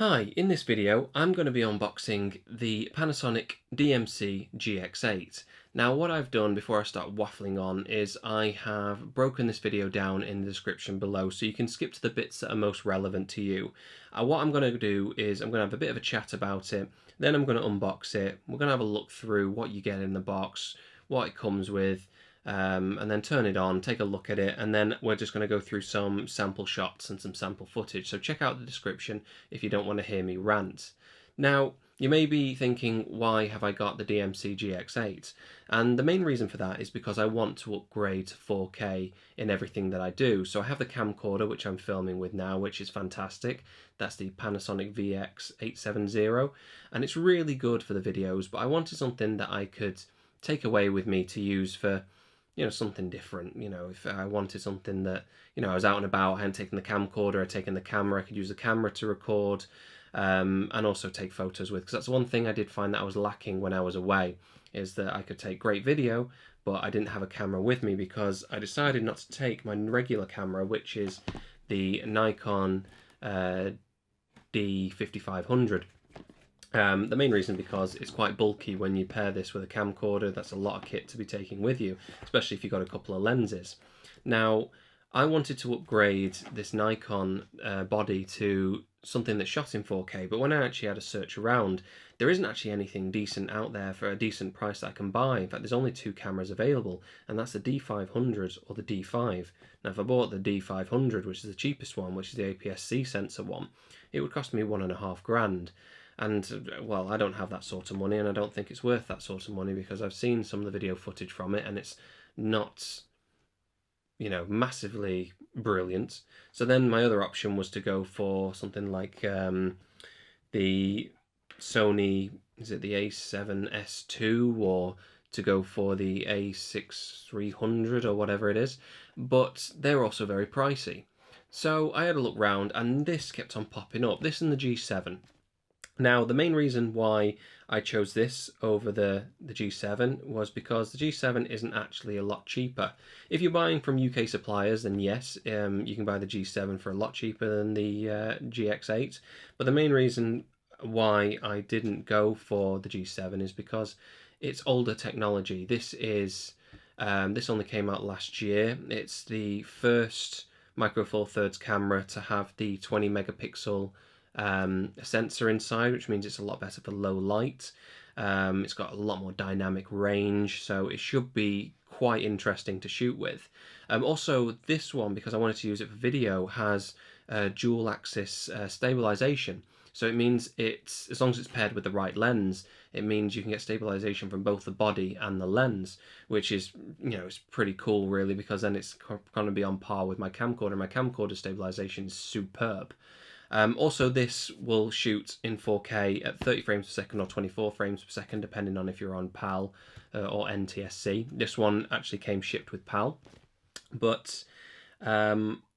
Hi, in this video I'm going to be unboxing the Panasonic DMC-GX8. Now what I've done before I start waffling on is I have broken this video down in the description below so you can skip to the bits that are most relevant to you. What I'm going to do is I'm going to have a bit of a chat about it, then I'm going to unbox it, we're going to have a look through what you get in the box, what it comes with, and then turn it on, take a look at it, and then we're just going to go through some sample shots and some sample footage. So check out the description if you don't want to hear me rant. Now, you may be thinking, why have I got the DMC GX8? And the main reason for that is because I want to upgrade to 4K in everything that I do. So I have the camcorder, which I'm filming with now, which is fantastic. That's the Panasonic VX870, and it's really good for the videos, but I wanted something that I could take away with me to use for something different. If I wanted something that, I was out and about, I hadn't taken the camcorder, I'd taken the camera, I could use the camera to record, and also take photos with, because that's one thing I did find that I was lacking when I was away, is that I could take great video, but I didn't have a camera with me because I decided not to take my regular camera, which is the Nikon D5500. The main reason because it's quite bulky when you pair this with a camcorder. That's a lot of kit to be taking with you, especially if you've got a couple of lenses. Now, I wanted to upgrade this Nikon body to something that shot in 4K, but when I actually had a search around, there isn't actually anything decent out there for a decent price that I can buy. In fact, there's only two cameras available, and that's the D500 or the D5. Now, if I bought the D500, which is the cheapest one, which is the APS-C sensor one, it would cost me £1,500. And, well, I don't have that sort of money, and I don't think it's worth that sort of money, because I've seen some of the video footage from it, and it's not, massively brilliant. So then my other option was to go for something like the Sony, is it the A7S II, or to go for the A6300 or whatever it is, but they're also very pricey. So I had a look round, and this kept on popping up, this and the G7. Now, the main reason why I chose this over the G7 was because the G7 isn't actually a lot cheaper. If you're buying from UK suppliers, then yes, you can buy the G7 for a lot cheaper than the GX8. But the main reason why I didn't go for the G7 is because it's older technology. This only came out last year. It's the first Micro Four Thirds camera to have the 20 megapixel sensor inside, which means it's a lot better for low light. It's got a lot more dynamic range, so it should be quite interesting to shoot with. Also, this one, because I wanted to use it for video, has dual axis stabilization. So it means it's, as long as it's paired with the right lens, it means you can get stabilization from both the body and the lens, which is, it's pretty cool really, because then it's going to be on par with my camcorder. My camcorder stabilization is superb. Also, this will shoot in 4K at 30 frames per second or 24 frames per second, depending on if you're on PAL or NTSC. This one actually came shipped with PAL. But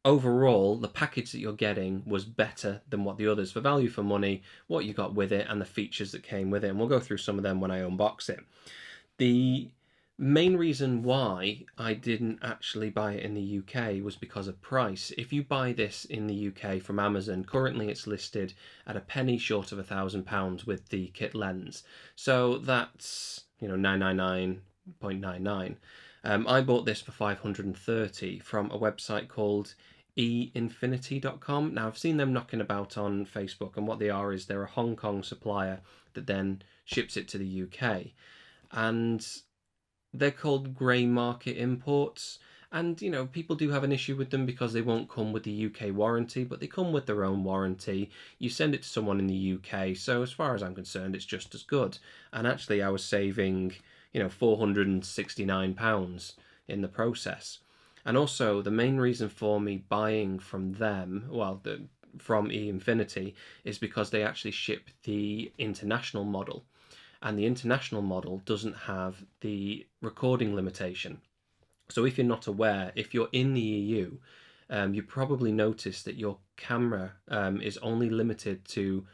overall, the package that you're getting was better than what the others. For value for money, what you got with it and the features that came with it. And we'll go through some of them when I unbox it. The main reason why I didn't actually buy it in the UK was because of price. If you buy this in the UK from Amazon, currently it's listed at a penny short of £1,000 with the kit lens. So that's, 999.99. I bought this for $530 from a website called E-Inifity.com. Now, I've seen them knocking about on Facebook, and what they are is they're a Hong Kong supplier that then ships it to the UK. And they're called grey market imports, and people do have an issue with them because they won't come with the UK warranty, but they come with their own warranty. You send it to someone in the UK, so as far as I'm concerned, it's just as good. And actually, I was saving, £469 in the process. And also, the main reason for me buying from them, from E-Inifity, is because they actually ship the international model. And the international model doesn't have the recording limitation. So if you're not aware, if you're in the EU, you probably noticed that your camera is only limited to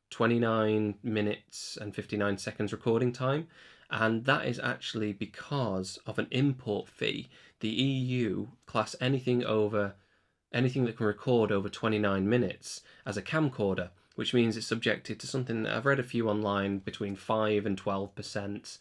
29 minutes and 59 seconds recording time. And that is actually because of an import fee. The EU class anything that can record over 29 minutes as a camcorder. which means it's subjected to something that I've read a few online, between 5 and 12%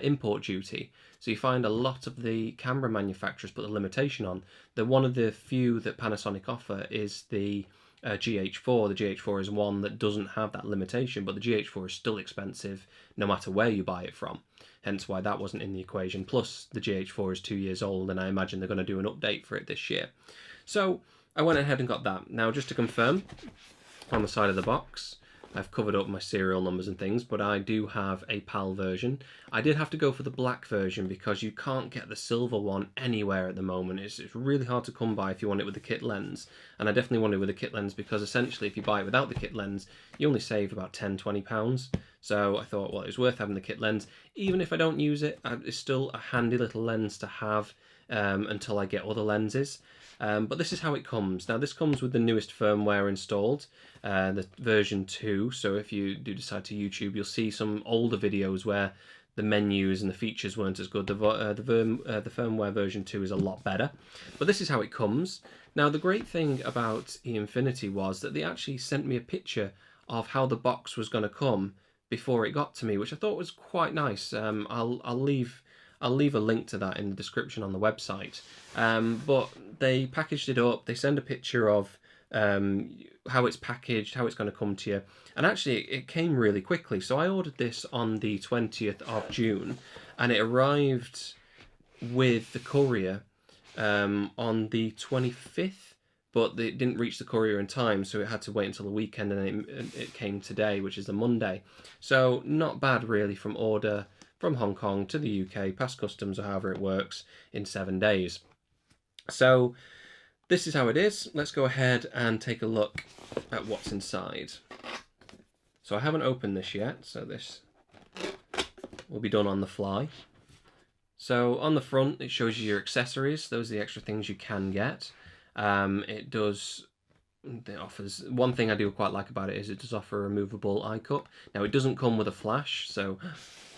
import duty. So you find a lot of the camera manufacturers put a limitation on. One of the few that Panasonic offer is the GH4. The GH4 is one that doesn't have that limitation, but the GH4 is still expensive no matter where you buy it from. Hence why that wasn't in the equation. Plus, the GH4 is 2 years old, and I imagine they're going to do an update for it this year. So I went ahead and got that. Now, just to confirm, on the side of the box, I've covered up my serial numbers and things, but I do have a PAL version. I did have to go for the black version because you can't get the silver one anywhere at the moment. It's really hard to come by if you want it with the kit lens. And I definitely want it with the kit lens because essentially if you buy it without the kit lens, you only save about £10–20. So I thought, well, it was worth having the kit lens. Even if I don't use it, it's still a handy little lens to have until I get other lenses. But this is how it comes. Now this comes with the newest firmware installed, the version 2, so if you do decide to YouTube, you'll see some older videos where the menus and the features weren't as good. The firmware version 2 is a lot better, but this is how it comes. Now the great thing about E-Inifity was that they actually sent me a picture of how the box was going to come before it got to me, which I thought was quite nice. I'll leave a link to that in the description on the website. But they packaged it up, they send a picture of how it's packaged, how it's going to come to you, and actually it came really quickly. So I ordered this on the 20th of June, and it arrived with the courier on the 25th, but it didn't reach the courier in time, so it had to wait until the weekend, and it came today, which is the Monday. So not bad really from order from Hong Kong to the UK, past customs or however it works, in 7 days. So this is how it is. Let's go ahead and take a look at what's inside. So I haven't opened this yet, so this will be done on the fly. So on the front, it shows you your accessories. Those are the extra things you can get. It offers, one thing I do quite like about it is it does offer a removable eye cup. Now it doesn't come with a flash, so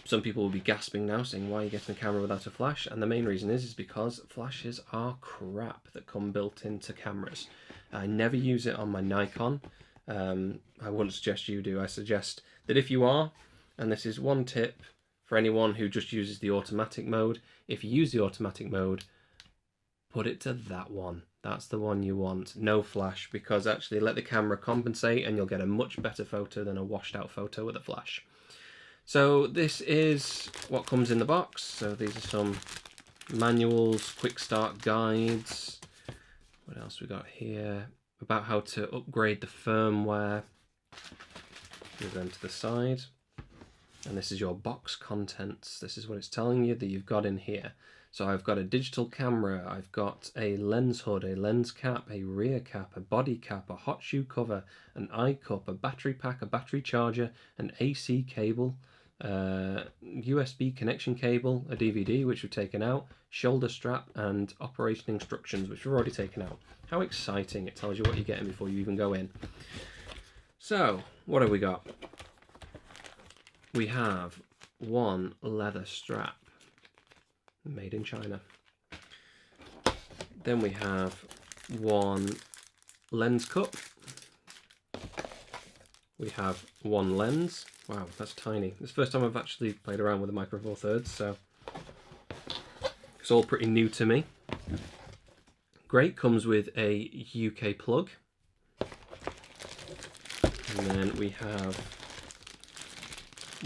some people will be gasping now, saying, why are you getting a camera without a flash? And the main reason is because flashes are crap that come built into cameras. I never use it on my Nikon. I wouldn't suggest you do. I suggest that if you are, and this is one tip for anyone who just uses the automatic mode, if you use the automatic mode, put it to that one. That's the one you want. No flash, because actually let the camera compensate and you'll get a much better photo than a washed out photo with a flash. So this is what comes in the box. So these are some manuals, quick start guides. What else we got here? About how to upgrade the firmware. Move them to the side. And this is your box contents. This is what it's telling you that you've got in here. So I've got a digital camera, I've got a lens hood, a lens cap, a rear cap, a body cap, a hot shoe cover, an eye cup, a battery pack, a battery charger, an AC cable, USB connection cable, a DVD which we've taken out, shoulder strap, and operation instructions which we've already taken out. How exciting. It tells you what you're getting before you even go in. So what have we got? We have one leather strap made in China. Then we have one lens cup. We have one lens. Wow, that's tiny. It's the first time I've actually played around with a Micro Four Thirds, so it's all pretty new to me. Great, comes with a UK plug. And then we have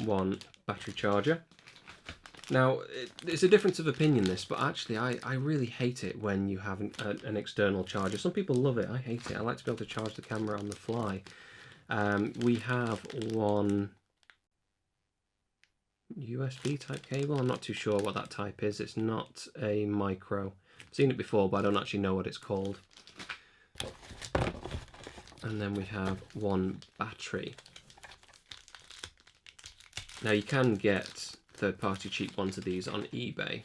one battery charger. Now, it's a difference of opinion this, but actually I really hate it when you have an external charger. Some people love it, I hate it. I like to be able to charge the camera on the fly. We have one USB type cable. I'm not too sure what that type is. It's not a micro. I've seen it before, but I don't actually know what it's called. And then we have one battery. Now you can get third-party cheap ones of these on eBay,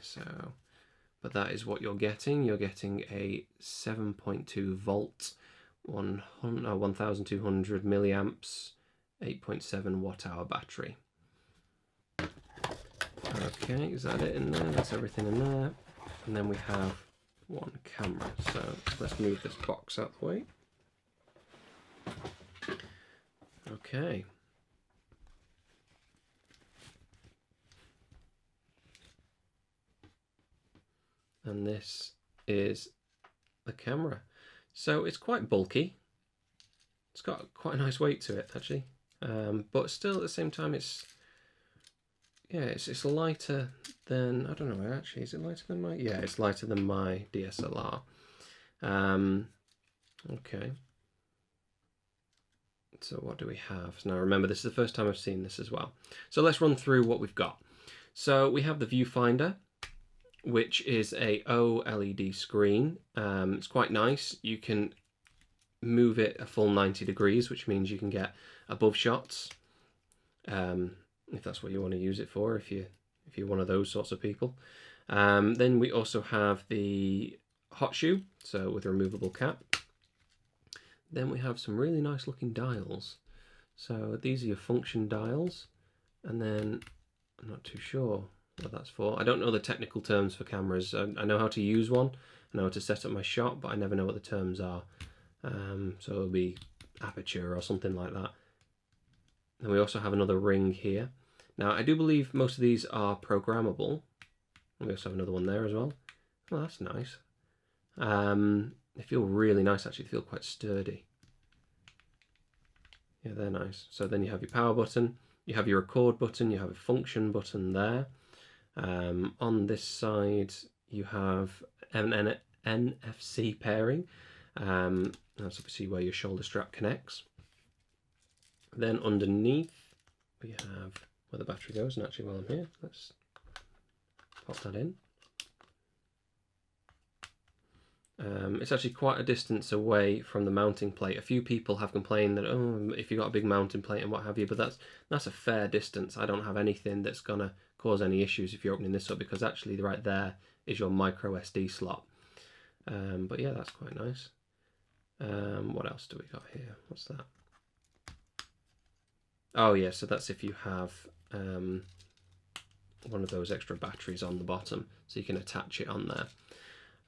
but that is what you're getting. You're getting a 7.2 volt, 1200 milliamps, 8.7 watt-hour battery. Okay, is that it in there? That's everything in there. And then we have one camera. So let's move this box out of the way. Okay. And this is the camera. So it's quite bulky. It's got quite a nice weight to it, actually. But still, at the same time, it's lighter than, I don't know, actually, is it lighter than my, yeah, it's lighter than my DSLR. Okay. So what do we have? Now remember, this is the first time I've seen this as well. So let's run through what we've got. So we have the viewfinder, which is a OLED screen. It's quite nice. You can move it a full 90 degrees, which means you can get above shots, if that's what you want to use it for, if you're one of those sorts of people. Then we also have the hot shoe, so with a removable cap. Then we have some really nice looking dials. So these are your function dials, and then I'm not too sure what that's for. I don't know the technical terms for cameras. I know how to use one, I know how to set up my shot, but I never know what the terms are. So it'll be aperture or something like that. And we also have another ring here. Now I do believe most of these are programmable. And we also have another one there as well. Oh, that's nice. They feel really nice, actually. They feel quite sturdy. Yeah, they're nice. So then you have your power button, you have your record button, you have a function button there. On this side you have an NFC pairing. That's obviously where your shoulder strap connects. Then underneath we have where the battery goes, and actually while I'm here, let's pop that in. It's actually quite a distance away from the mounting plate. A few people have complained that, oh, if you've got a big mounting plate and what have you, but that's a fair distance. I don't have anything that's going to cause any issues if you're opening this up, because actually right there is your micro SD slot. But yeah, that's quite nice. What else do we got here? What's that? Oh yeah, so that's if you have one of those extra batteries on the bottom, so you can attach it on there.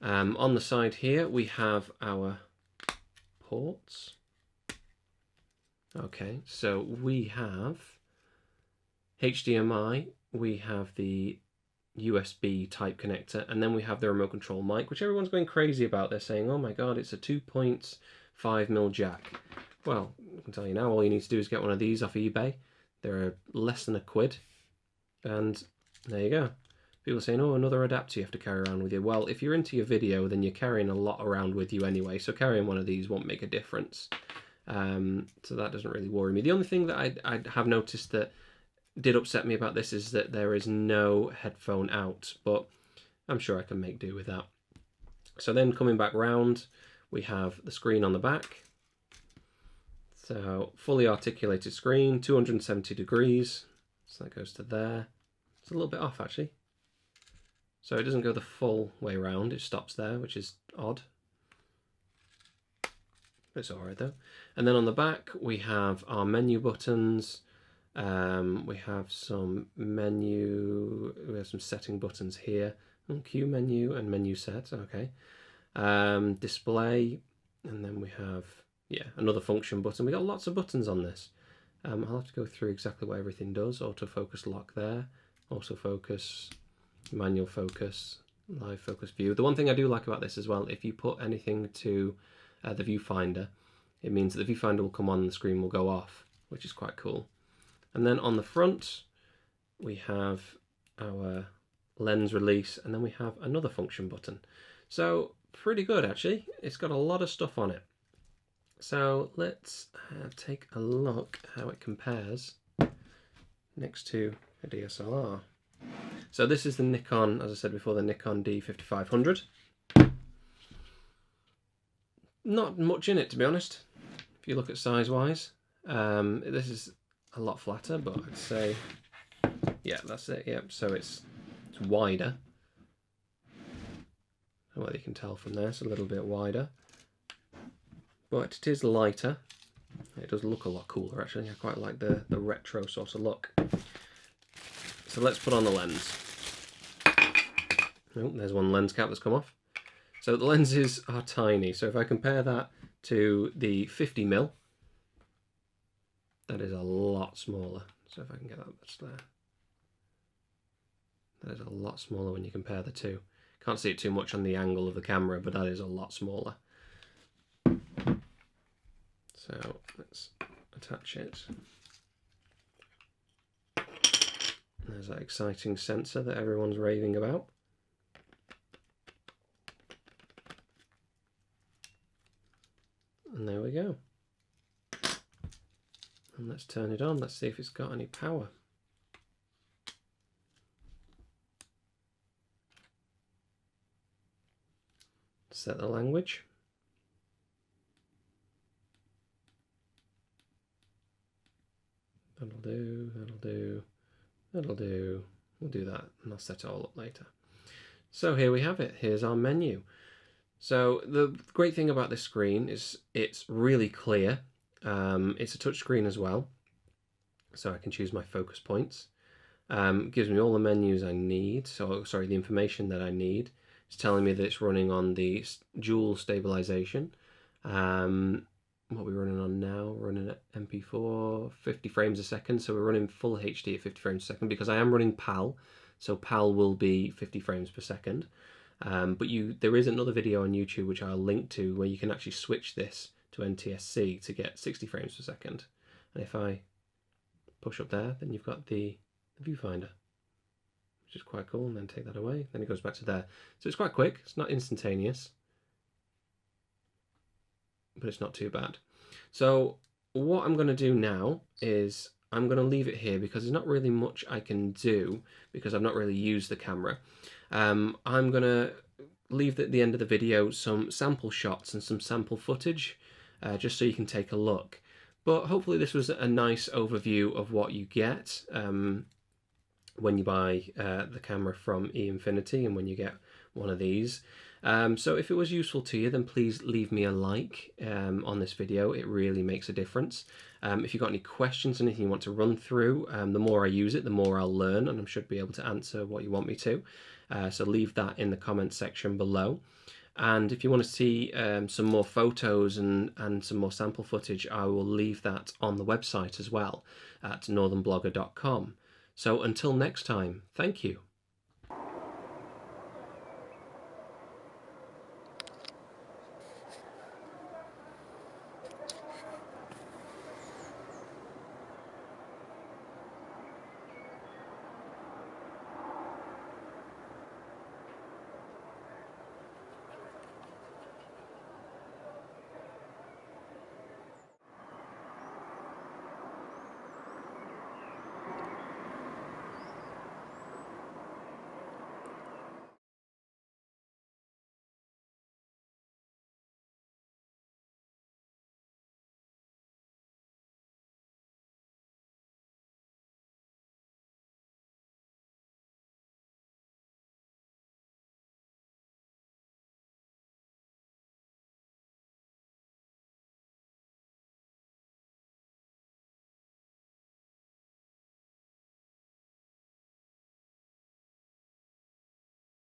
On the side here we have our ports. Okay, so we have HDMI, we have the USB type connector, and then we have the remote control mic, which everyone's going crazy about. They're saying, oh my god, it's a 2.5mm jack. Well, I can tell you now, all you need to do is get one of these off eBay. They're less than £1, and there you go. People are saying, oh, another adapter you have to carry around with you. Well, if you're into your video, then you're carrying a lot around with you anyway, so carrying one of these won't make a difference. So that doesn't really worry me. The only thing that I have noticed that did upset me about this is that there is no headphone out, but I'm sure I can make do with that. So then coming back round, we have the screen on the back. So fully articulated screen, 270 degrees, so that goes to there. It's a little bit off actually. So it doesn't go the full way round, it stops there, which is odd. But it's alright though. And then on the back we have our menu buttons. We have some menu, we have some setting buttons here. Q menu and menu set, okay. Display, and then we have, yeah, another function button. We got lots of buttons on this. I'll have to go through exactly what everything does. Autofocus lock there, also focus, manual focus, live focus view. The one thing I do like about this as well, if you put anything to the viewfinder, it means that the viewfinder will come on and the screen will go off, which is quite cool. And then on the front we have our lens release, and then we have another function button. So pretty good actually. It's got a lot of stuff on it. So let's take a look how it compares next to a DSLR. So this is the Nikon, as I said before, the Nikon D5500. Not much in it, to be honest, if you look at size-wise. This is a lot flatter, but I'd say, yeah, that's it, yep. So it's wider. Well, you can tell from there, it's a little bit wider. But it is lighter. It does look a lot cooler, actually. I quite like the retro sort of look. So let's put on the lens. Oh, there's one lens cap that's come off. So the lenses are tiny. So if I compare that to the 50mm, That is a lot smaller. So if I can get that's there. That is a lot smaller when you compare the two. Can't see it too much on the angle of the camera, but that is a lot smaller. So let's attach it. There's that exciting sensor that everyone's raving about. And there we go. And let's turn it on. Let's see if it's got any power. Set the language. That'll do, that'll do, that'll do. We'll do that and I'll set it all up later. So here we have it. Here's our menu. So the great thing about this screen is it's really clear. It's a touch screen as well, so I can choose my focus points. Gives me all the menus I need, so sorry, the information that I need. It's telling me that it's running on the dual stabilization. What we're running on now, we're running at MP4, 50 frames a second, so we're running full HD at 50 frames a second because I am running PAL, so PAL will be 50 frames per second. But there is another video on YouTube which I'll link to where you can actually switch this to NTSC to get 60 frames per second. And if I push up there, then you've got the viewfinder, which is quite cool, and then take that away, then it goes back to there. So it's quite quick, it's not instantaneous, but it's not too bad. So what I'm going to do now is I'm going to leave it here because there's not really much I can do because I've not really used the camera. I'm going to leave at the end of the video some sample shots and some sample footage just so you can take a look. But hopefully this was a nice overview of what you get when you buy the camera from E-Inifity and when you get one of these. So if it was useful to you, then please leave me a like on this video. It really makes a difference. If you've got any questions, anything you want to run through, the more I use it, the more I'll learn, and I should be able to answer what you want me to. So leave that in the comments section below. And if you want to see some more photos and some more sample footage, I will leave that on the website as well at northernblogger.com. So until next time, thank you.